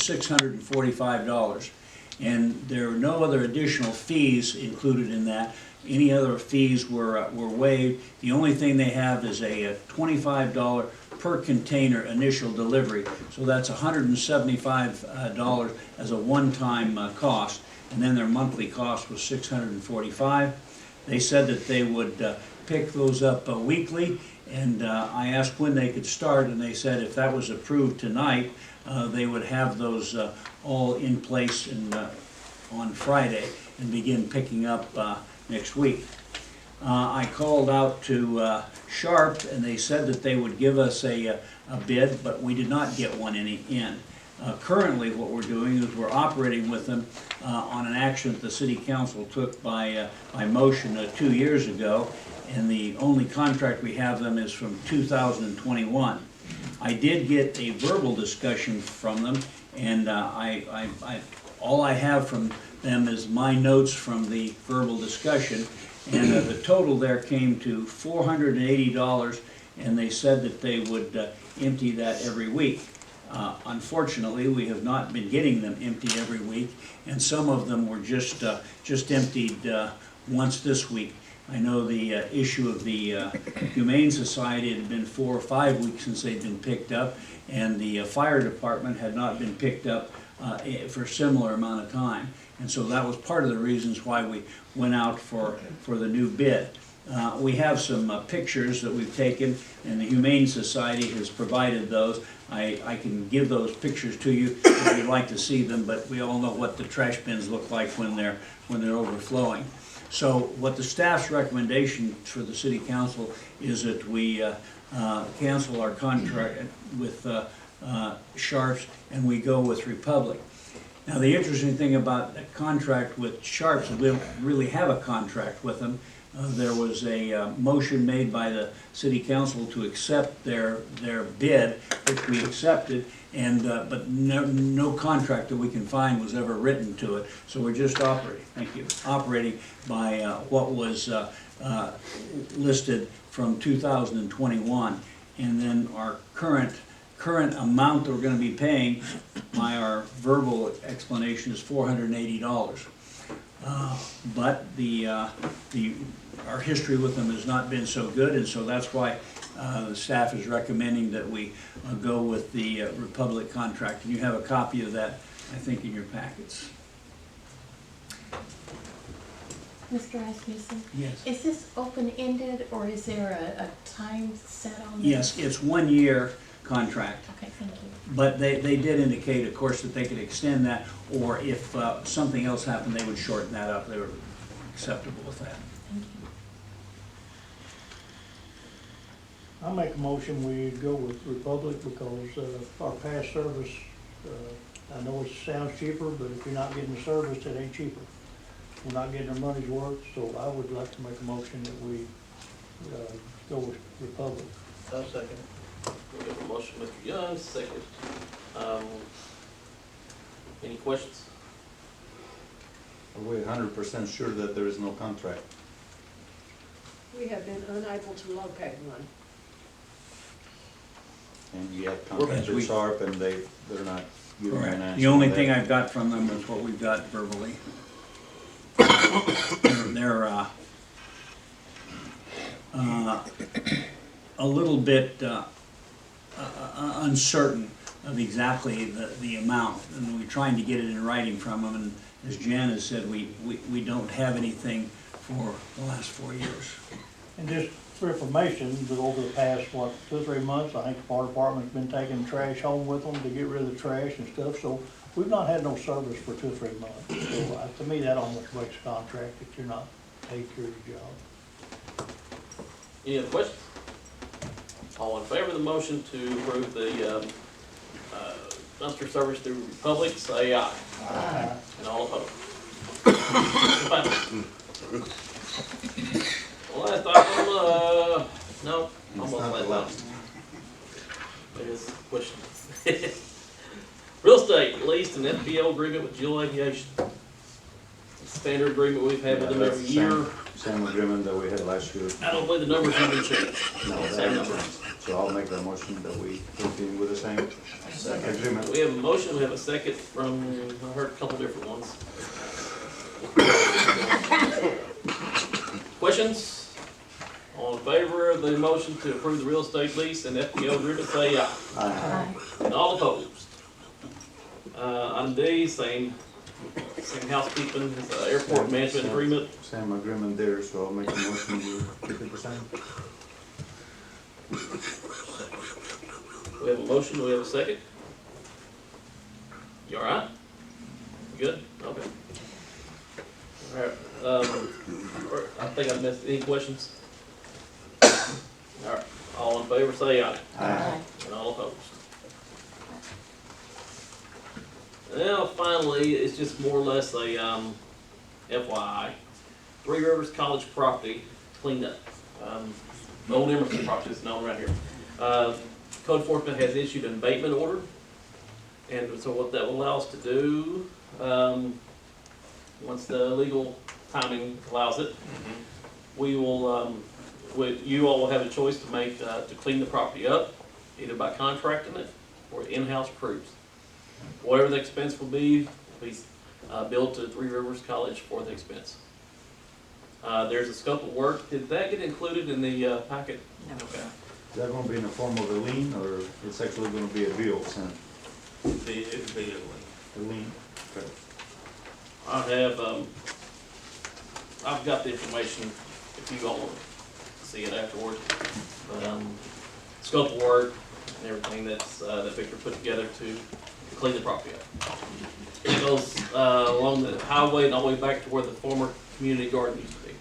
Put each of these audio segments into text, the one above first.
$645. And there are no other additional fees included in that. Any other fees were waived. The only thing they have is a $25 per container initial delivery. So that's $175 as a one-time cost. And then their monthly cost was $645. They said that they would pick those up weekly, and I asked when they could start, and they said if that was approved tonight, they would have those all in place on Friday and begin picking up next week. I called out to Sharp, and they said that they would give us a bid, but we did not get one in. Currently, what we're doing is we're operating with them on an action that the City Council took by motion 2 years ago, and the only contract we have them is from 2021. I did get a verbal discussion from them, and all I have from them is my notes from the verbal discussion, and the total there came to $480, and they said that they would empty that every week. Unfortunately, we have not been getting them emptied every week, and some of them were just emptied once this week. I know the issue of the Humane Society had been 4 or 5 weeks since they'd been picked up, and the fire department had not been picked up for a similar amount of time. And so that was part of the reasons why we went out for the new bid. We have some pictures that we've taken, and the Humane Society has provided those. I can give those pictures to you if you'd like to see them, but we all know what the trash bins look like when they're overflowing. So what the staff's recommendation for the City Council is that we cancel our contract with Sharps and we go with Republic. Now the interesting thing about a contract with Sharps is we don't really have a contract with them. There was a motion made by the City Council to accept their bid, which we accepted, and but no contract that we can find was ever written to it. So we're just operating by what was listed from 2021, and then our current amount that we're going to be paying by our verbal explanation is $480. But our history with them has not been so good, and so that's why the staff is recommending that we go with the Republic contract. And you have a copy of that, I think, in your packets. Mr. Rasmussen? Yes. Is this open-ended, or is there a time set on this? Yes, it's 1 year contract. Okay, thank you. But they did indicate, of course, that they could extend that, or if something else happened, they would shorten that up. They were acceptable with that. Thank you. I make a motion we go with Republic because our past service, I know it sounds cheaper, but if you're not getting the service, it ain't cheaper. We're not getting our money's worth, so I would like to make a motion that we go with Republic. I'll second. We have a motion, Mr. Young, second. Any questions? Are we 100% sure that there is no contract? We have been unable to locate one. And you have contact with Sharp and they're not giving an answer? The only thing I've got from them is what we've got verbally. They're a little bit uncertain of exactly the amount, and we're trying to get it in writing from them, and as Jan has said, we don't have anything for the last 4 years. And just for information, that over the past, 2 or 3 months, I think the fire department's been taking trash home with them to get rid of the trash and stuff, so we've not had no service for 2 or 3 months. So to me, that almost breaks a contract if you're not taking care of your job. Any other questions? All in favor of the motion to approve the dumpster service through Republic, say aye. Aye. And all opposed? Last item, no, almost last. It is a question. Real estate, leased an FBO agreement with Jill Aviation. Standard agreement we've had with them every year. Same agreement that we had last year. I don't believe the numbers have been changed. No, they haven't changed. So I'll make the motion that we continue with the same agreement. We have a motion, we have a second from, I heard a couple different ones. Questions? All in favor of the motion to approve the real estate lease and FPO agreement, say aye. Aye. And all opposed? Item D, same housekeeping, airport management agreement. Same agreement there, so I'll make the motion to keep it the same. We have a motion, do we have a second? You all right? You good? Okay. All right, I think I missed, any questions? All right, all in favor, say aye. Aye. And all opposed? Now, finally, it's just more or less a, FYI. Three Rivers College property cleaned up. The old Emerson property is known around here. Code enforcement has issued an abatement order. And so what that will allow us to do, once the legal timing allows it, we will, you all will have a choice to make, to clean the property up, either by contracting it or in-house crews. Whatever the expense will be billed to Three Rivers College for the expense. There's a scope of work. Did that get included in the packet? No. Okay. Is that gonna be in the form of a lien, or it's actually gonna be a bill sent? It'd be a A lien? Okay. I have, I've got the information if you all want to see it afterwards. But, scope of work and everything that's, that Victor put together to clean the property up. It goes, along the highway and all the way back to where the former community garden used to be.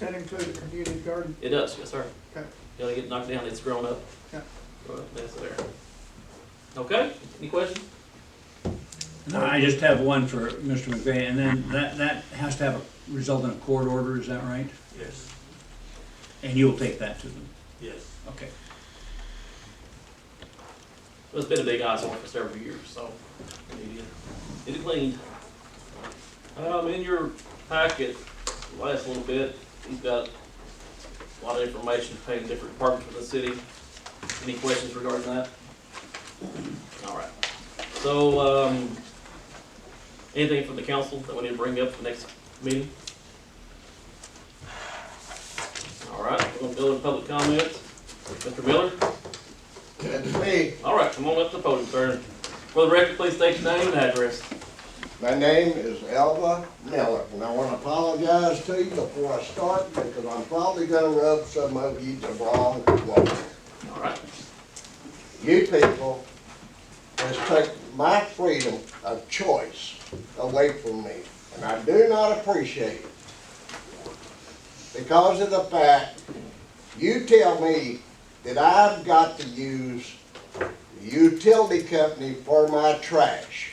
That include the community garden? It does, yes, sir. Okay. You gotta get knocked down, it's grown up. Yeah. Grown up, that's there. Okay, any questions? No, I just have one for Mr. McVeigh, and then that has to have a result in a court order, is that right? Yes, And you'll take that to them? yes. Okay. Well, it's been a big eyesore for several years, so we need to get it cleaned. In your packet, last little bit, he's got a lot of information pertaining to different departments of the city. Any questions regarding that? All right. So, anything from the council that we need to bring up for the next meeting? All right, we're gonna go to public comments. Mr. Miller? That's me. All right, come on up to the podium, sir. For the record, please state your name and address. My name is Elva Miller, and I want to apologize to you before I start because I'm probably going to rub some of you the wrong way. All right. You people has taken my freedom of choice away from me, and I do not appreciate it. Because of the fact you tell me that I've got to use the utility company for my trash.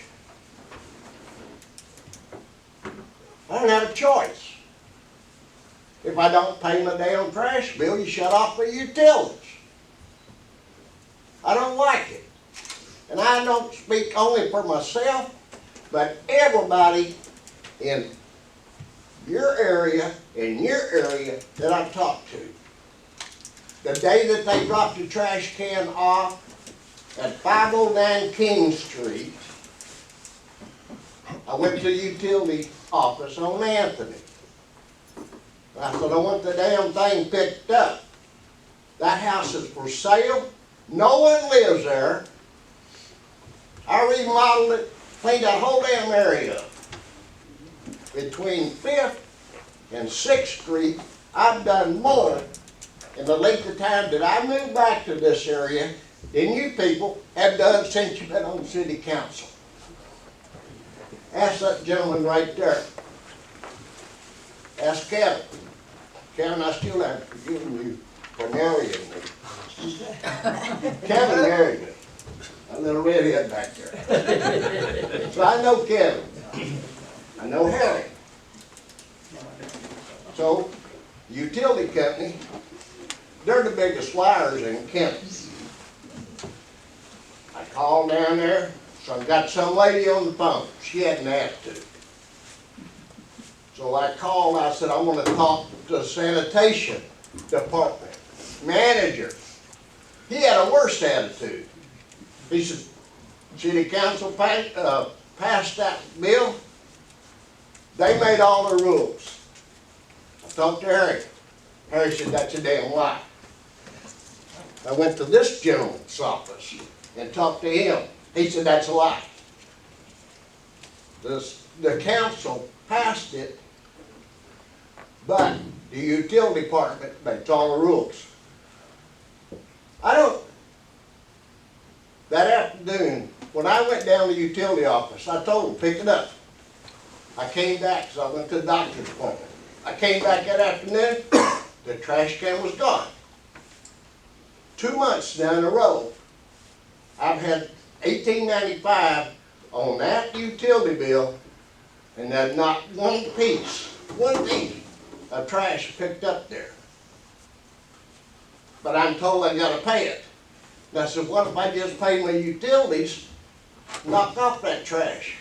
I don't have a choice. If I don't pay my damn trash bill, you shut off the utilities. I don't like it. And I don't speak only for myself, but everybody in your area that I've talked to. The day that they dropped the trash can off at 509 King Street, I went to the utility office on Anthony. I said, I want the damn thing picked up. That house is for sale. No one lives there. I remodeled it, cleaned that whole damn area up. Between 5th and 6th Street, I've done more in the length of time that I moved back to this area than you people have done since you've been on city council. Ask that gentleman right there. Ask Kevin. Kevin, I still haven't forgiven you for marrying me. Kevin married me. A little redhead back there. So I know Kevin. I know Harry. So, the utility company, they're the biggest liars in Kennett. I called down there, so I got some lady on the phone. She hadn't asked to. So I called, I said, I want to talk to the sanitation department manager. He had a worse attitude. He said, city council passed that bill. They made all the rules. I talked to Harry. Harry said, that's a damn lie. I went to this gentleman's office and talked to him. He said, that's a lie. The council passed it, but the utility department makes all the rules. That afternoon, when I went down to the utility office, I told them, pick it up. I came back, so I went to the doctor's appointment. I came back that afternoon, the trash can was gone. 2 months now in a row, I've had $18.95 on that utility bill, and there's not one piece of trash picked up there. But I'm told I gotta pay it. And I said, what if I just pay my utilities, knock off that trash?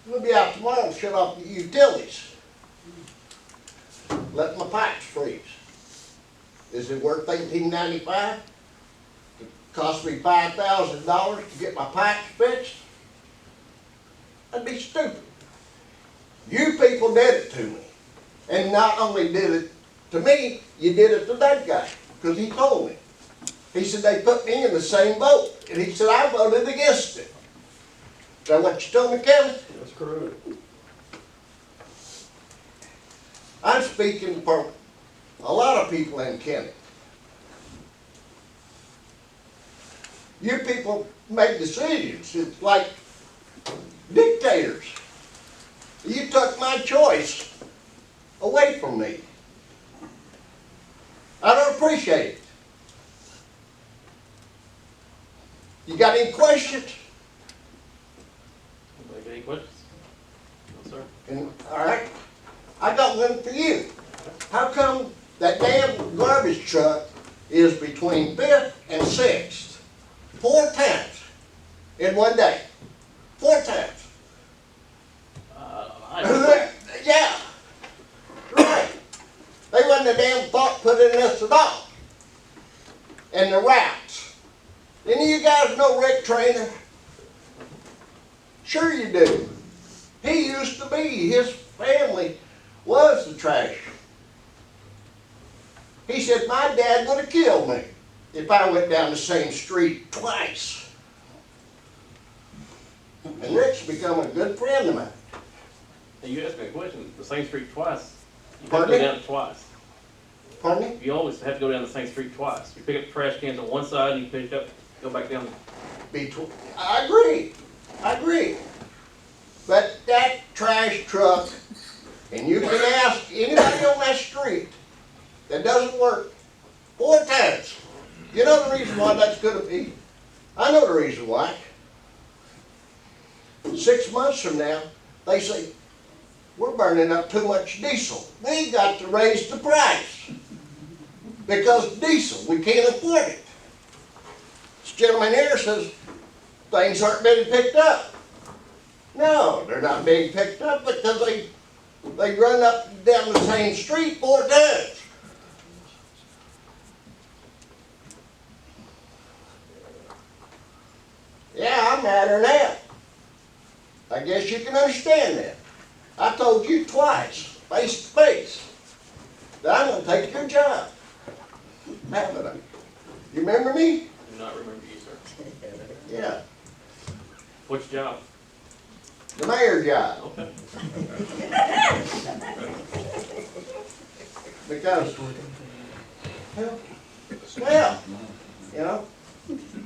We'll be out tomorrow and shut off the utilities. Let my pipes freeze. Is it worth $18.95? It cost me $5,000 to get my pipes fixed? That'd be stupid. You people did it to me. And not only did it to me, you did it to that guy, because he told me. He said they put me in the same boat, and he said I voted against it. Is that what you told me, Kevin? That's correct. I'm speaking for a lot of people in Kennett. You people make decisions. It's like dictators. You took my choice away from me. I don't appreciate it. You got any questions? Anybody got any questions? No, sir. And, all right, I got one for you. How come that damn garbage truck is between 5th and 6th? 4 times in one day. 4 times. Yeah, right. They wasn't a damn thought put in this at all. And the routes. Any of you guys know Rick Trainer? Sure you do. He used to be, his family was the trash. He said, my dad would have killed me if I went down the same street twice. And Rick's become a good friend of mine. Now, you asked me a question, the same street twice. You have to Pardon go me? down it twice. Pardon me? You always have to go down the same street twice. You pick up the trash cans on one side, and you pick it up, go back down. I agree. But that trash truck, and you can ask anybody on that street that doesn't work 4 times. You know the reason why that's gonna be? I know the reason why. 6 months from now, they say, we're burning up too much diesel. We got to raise the price. Because diesel, we can't afford it. This gentleman here says things aren't being picked up. No, they're not being picked up because they run up and down the same street 4 times. Yeah, I'm madder now. I guess you can understand that. I told you twice, face to face, that I'm gonna take your job. Haven't I? You remember me? Do not remember you, sir. Yeah, Which job? the mayor job. Okay. Because, well, you know,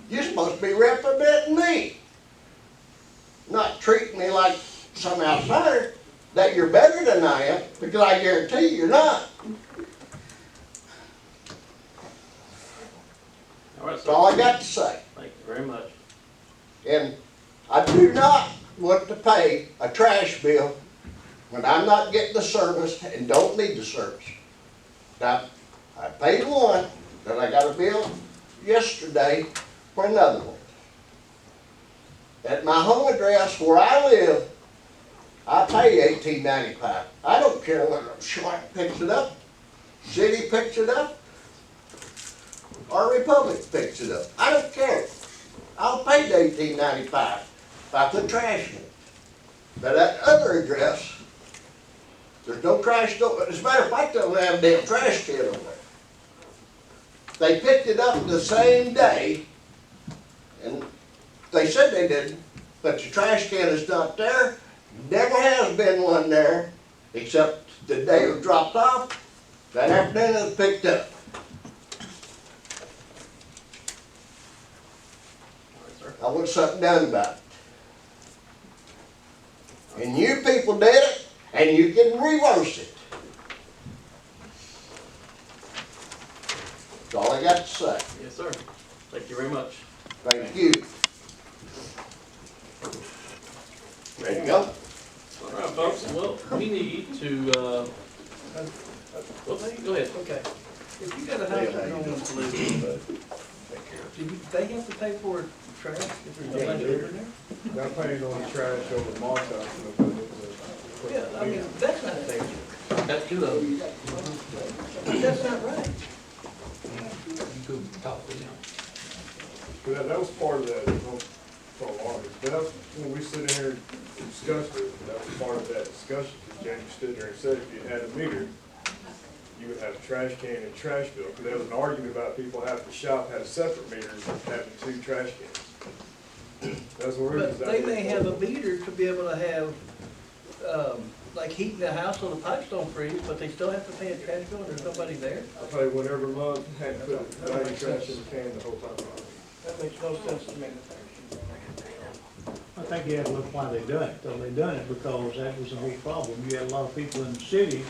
you're supposed to be representing me. Not treating me like some outsider, that you're better than I am, because I guarantee you're not. All right, That's sir. all I got to say. Thank you very much. And I do not want to pay a trash bill when I'm not getting the service and don't need the service. Now, I paid one, then I got a bill yesterday for another one. At my home address where I live, I pay $18.95. I don't care whether Schwartz picks it up, city picks it up. or Republic picks it up. I don't care. I'll pay the $18.95 if I put trash in it. But that other address, there's no trash, as a matter of fact, they don't have a damn trash can over there. They picked it up the same day, and they said they didn't, but the trash can is not there. Never has been one there, except the day it was dropped off. That afternoon it was picked up. I want something done about it. And you people did it, and you can reverse it. That's all I got to say. Yes, sir. Thank you very much. Thank you. Ready to go? All right, folks, well, we need to, well, go ahead. Okay, if you got a house that don't want to live in, they have to pay for trash if there's nobody living there? They're paying on the trash over my house. Yeah, I mean, that's not fair. That's two of them. That's not right. That was part of that, for a while, but that was, when we sit in here and discussed it, that was part of that discussion, because Jamie stood there and said if you had a meter, you would have a trash can and trash bill, because there was an argument about people having to shop, had a separate meter, and having 2 trash cans. That's where it was. But they may have a meter to be able to have, like heating the house so the pipes don't freeze, but they still have to pay a trash bill and there's nobody there? I pay whatever month, had to put the value trash in the can the whole time. That makes no sense to me. I think you have to look why they done it, though. They done it because that was the whole problem. You had a lot of people in the city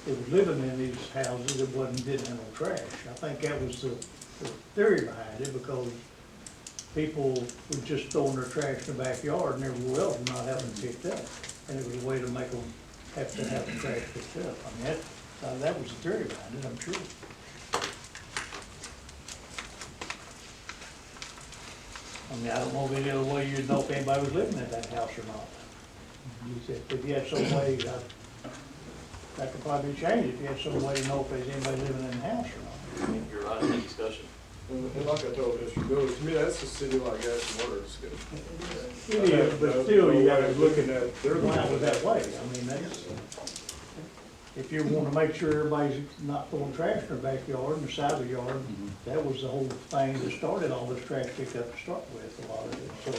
that was living in these houses that didn't have no trash. I think that was the theory behind it, because people were just throwing their trash in the backyard and everywhere else and not having it picked up. And it was a way to make them have to have the trash picked up. I mean, that was the theory behind it, I'm sure. I mean, I don't know any other way you'd know if anybody was living in that house or not. You said, if you had some way, that could probably be changed, if you had some way to know if there's anybody living in the house or not. You're right in the discussion. And like I told Mr. Bill, to me, that's a city like gas and water discussion. It is, but still, you gotta look looking at, they're Line looking it that way. I mean, that's, if you want to make sure everybody's not throwing trash in their backyard and the side of the yard, that was the whole thing that started all this trash pickup to start with, a lot of it, so.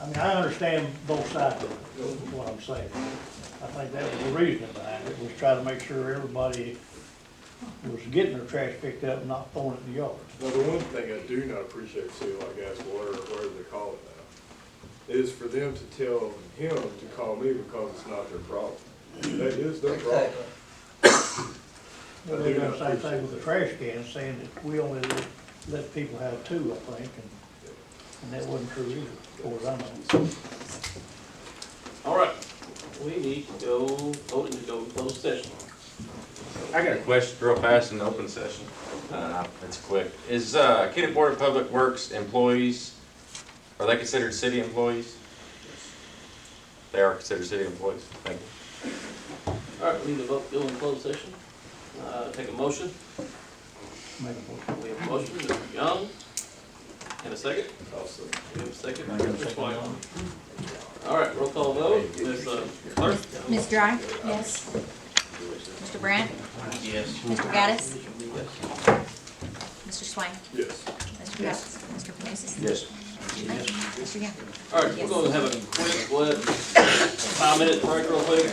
I mean, I understand both sides of it, is what I'm saying. I think that was the reason behind it, was try to make sure everybody was getting their trash picked up and not throwing it in the yard. Now, the one thing I do not appreciate, city like gas, water, or whatever they call it now, is for them to tell him to call me because it's not their problem. That is their problem. Well, they've done the same thing with the trash cans, saying that we only let people have 2, I think, and that wasn't true either, as far as I know. All right, we need to go, voting to go closed session. I got a question real fast in the open session. It's quick. Is Kennett Board of Public Works employees, are they considered city employees? They are considered city employees. Thank you. All right, we need to vote, go in closed session. Take a motion. Make a motion. We have a motion, Mr. Young, and a second. We have a second, Mr. Swain. All right, roll call vote, Ms. Clerk. Ms. Dry? Yes. Mr. Brandt? Yes. Mr. Gaddis? Mr. Swain? Yes. Mr. Gaddis? Mr. Panousis? Yes. Mr. Young? All right, we're going to have a quick, 5-minute break real quick.